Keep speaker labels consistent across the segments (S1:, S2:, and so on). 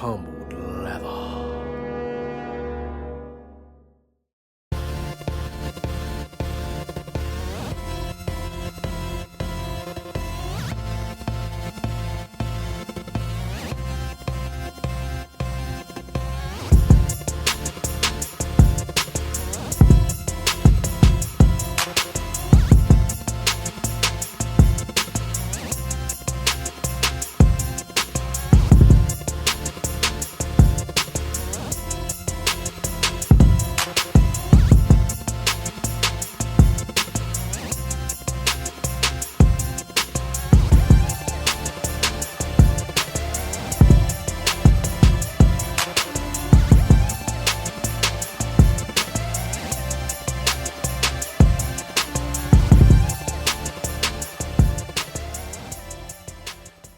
S1: humbled leather.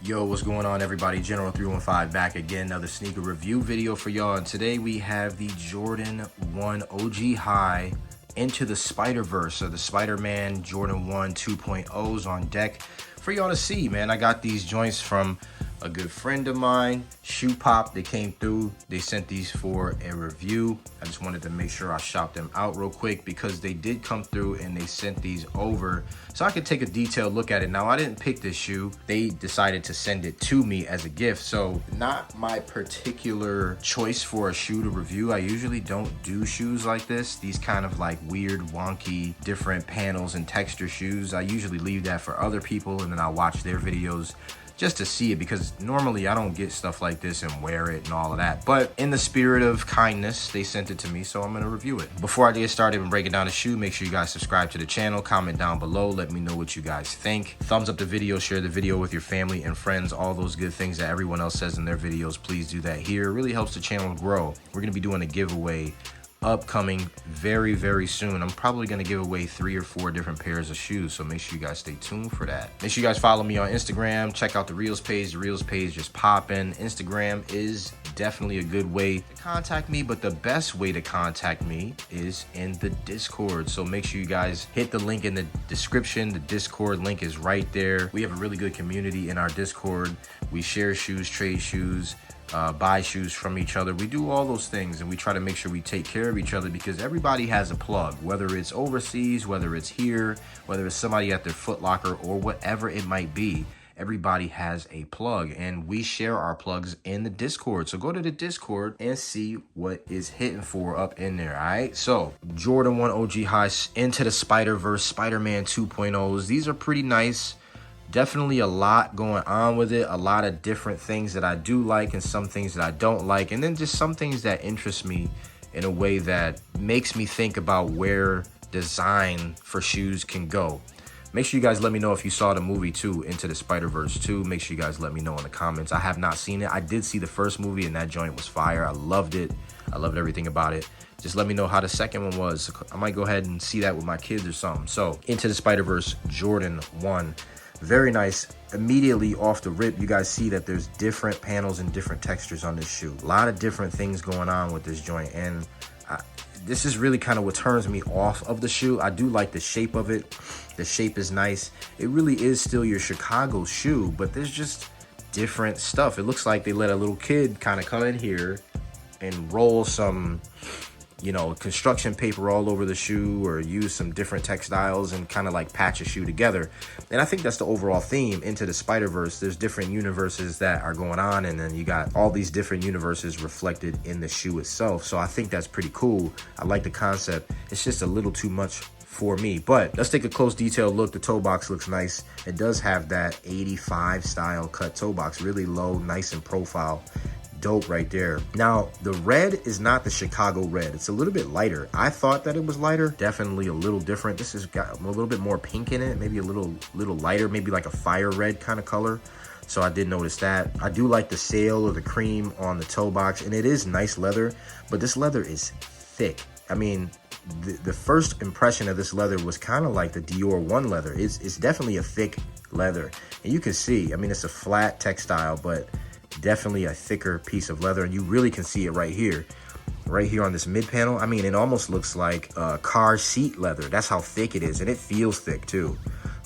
S1: Yo, what's going on, everybody? General 315 back again, another sneaker review video for y'all. And today we have the Jordan 1 OG High Into the Spiderverse, or the Spider-Man Jordan 1 2.0s on deck for y'all to see, man. I got these joints from a good friend of mine, Shoe Pop. They came through, they sent these for a review. I just wanted to make sure I shout them out real quick because they did come through and they sent these over so I could take a detailed look at it. Now, I didn't pick this shoe. They decided to send it to me as a gift, so not my particular choice for a shoe to review. I usually don't do shoes like this, these kind of like weird, wonky, different panels and texture shoes. I usually leave that for other people and then I'll watch their videos just to see it, because normally I don't get stuff like this and wear it and all of that. But in the spirit of kindness, they sent it to me, so I'm gonna review it. Before I get started and breaking down the shoe, make sure you guys subscribe to the channel, comment down below, let me know what you guys think. Thumbs up the video, share the video with your family and friends, all those good things that everyone else says in their videos. Please do that here. It really helps the channel grow. We're gonna be doing a giveaway upcoming very soon. I'm probably gonna give away 3 or 4 different pairs of shoes, so make sure you guys stay tuned for that. Make sure you guys follow me on Instagram, check out the Reels page. The Reels page is popping. Instagram is definitely a good way to contact me, but the best way to contact me is in the Discord, so make sure you guys hit the link in the description. The Discord link is right there. We have a really good community in our Discord. We share shoes, trade shoes, buy shoes from each other. We do all those things, and we try to make sure we take care of each other, because everybody has a plug, whether it's overseas, whether it's here, whether it's somebody at their Foot Locker or whatever it might be. Everybody has a plug, and we share our plugs in the Discord. So go to the Discord and see what is hitting for up in there. All right, so Jordan 1 OG High Into the Spiderverse Spider-Man 2.0s. These are pretty nice. Definitely a lot going on with it, a lot of different things that I do like and some things that I don't like, and then just some things that interest me in a way that makes me think about where design for shoes can go. Make sure you guys let me know if you saw the movie too, Into the Spider-Verse 2. Make sure you guys let me know in the comments. I have not seen it. I did see the first movie and that joint was fire. I loved it. I loved everything about it. Just let me know how the second one was. I might go ahead and see that with my kids or something. So Into the Spider-Verse Jordan 1. Very nice. Immediately off the rip, you guys see that there's different panels and different textures on this shoe. A lot of different things going on with this joint, and this is really kind of what turns me off of the shoe. I do like the shape of it. The shape is nice. It really is still your Chicago shoe, but there's just different stuff. It looks like they let a little kid kind of come in here and roll some, you know, construction paper all over the shoe, or use some different textiles and kind of like patch a shoe together. And I think that's the overall theme. Into the Spider-Verse, there's different universes that are going on, and then you got all these different universes reflected in the shoe itself. So I think that's pretty cool. I like the concept. It's just a little too much for me, but let's take a close detailed look. The toe box looks nice. It does have that 85 style cut toe box, really low, nice in profile. Dope right there. Now, the red is not the Chicago red. It's a little bit lighter. I thought that it was lighter. Definitely a little different. This has got a little bit more pink in it, maybe a little lighter, maybe like a fire red kind of color. So I did notice that. I do like the sail or the cream on the toe box, and it is nice leather, but this leather is thick. I mean, the first impression of this leather was kind of like the Dior 1 leather. It's definitely a thick leather, and you can see, I mean, it's a flat textile, but definitely a thicker piece of leather, and you really can see it right here on this mid panel. I mean, it almost looks like car seat leather. That's how thick it is, and it feels thick too,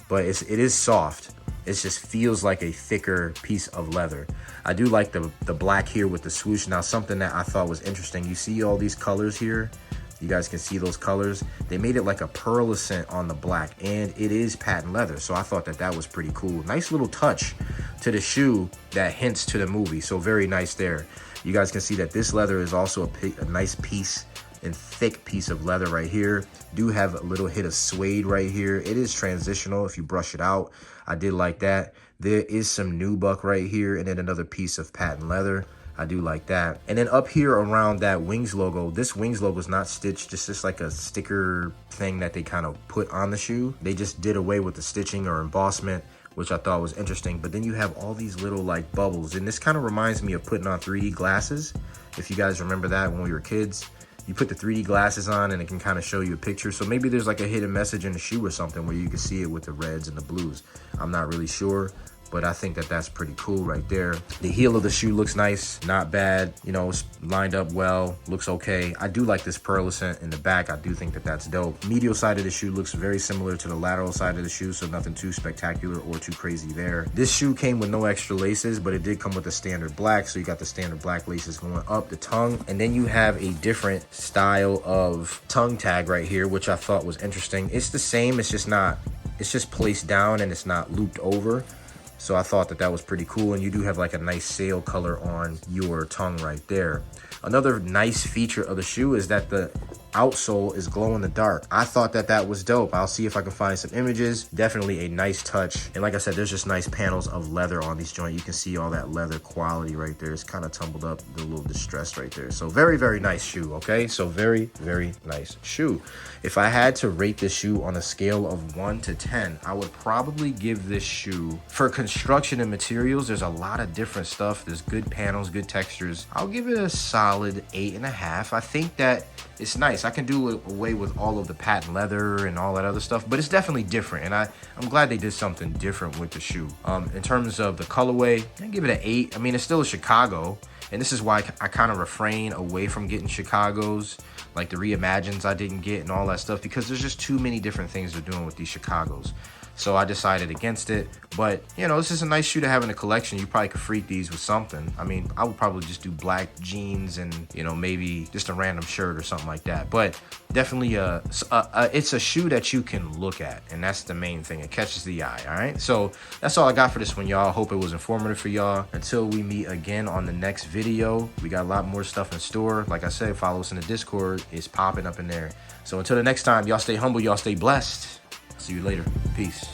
S1: but it is soft. It just feels like a thicker piece of leather. I do like the black here with the swoosh. Now, something that I thought was interesting, you see all these colors here? You guys can see those colors. They made it like a pearlescent on the black, and it is patent leather. So I thought that that was pretty cool. Nice little touch to the shoe that hints to the movie. So very nice there. You guys can see that this leather is also a nice piece and thick piece of leather right here. Do have a little hit of suede right here. It is transitional if you brush it out. I did like that. There is some nubuck right here, and then another piece of patent leather. I do like that. And then up here around that Wings logo, this Wings logo is not stitched. It's just like a sticker thing that they kind of put on the shoe. They just did away with the stitching or embossment, which I thought was interesting. But then you have all these little like bubbles, and this kind of reminds me of putting on 3D glasses. If you guys remember that when we were kids, you put the 3D glasses on and it can kind of show you a picture. So maybe there's like a hidden message in the shoe or something where you can see it with the reds and the blues. I'm not really sure, but I think that that's pretty cool right there. The heel of the shoe looks nice, not bad. You know, it's lined up well, looks okay. I do like this pearlescent in the back. I do think that that's dope. Medial side of the shoe looks very similar to the lateral side of the shoe, so nothing too spectacular or too crazy there. This shoe came with no extra laces, but it did come with a standard black. So you got the standard black laces going up the tongue. And then you have a different style of tongue tag right here, which I thought was interesting. It's the same, it's just placed down and it's not looped over. So I thought that that was pretty cool. And you do have like a nice sail color on your tongue right there. Another nice feature of the shoe is that the outsole is glow in the dark. I thought that that was dope. I'll see if I can find some images. Definitely a nice touch. And like I said, there's just nice panels of leather on these joints. You can see all that leather quality right there. It's kind of tumbled up, a little distressed right there. So very, very nice shoe, okay? So very, very nice shoe. If I had to rate this shoe on a scale of 1 to 10, I would probably give this shoe, for construction and materials, there's a lot of different stuff. There's good panels, good textures. I'll give it a solid 8.5. I think that it's nice. I can do away with all of the patent leather and all that other stuff, but it's definitely different. And I'm glad they did something different with the shoe. In terms of the colorway, I give it an 8. I mean, it's still a Chicago. And this is why I kind of refrain away from getting Chicagos, like the reimagines I didn't get and all that stuff, because there's just too many different things they're doing with these Chicagos. So I decided against it. But, you know, this is a nice shoe to have in the collection. You probably could freak these with something. I mean, I would probably just do black jeans and, you know, maybe just a random shirt or something like that. But definitely it's a shoe that you can look at, and that's the main thing. It catches the eye, all right? So that's all I got for this one, y'all. Hope it was informative for y'all. Until we meet again on the next video, we got a lot more stuff in store. Like I said, follow us in the Discord. It's popping up in there. So until the next time, y'all stay humble, y'all stay blessed. See you later. Peace.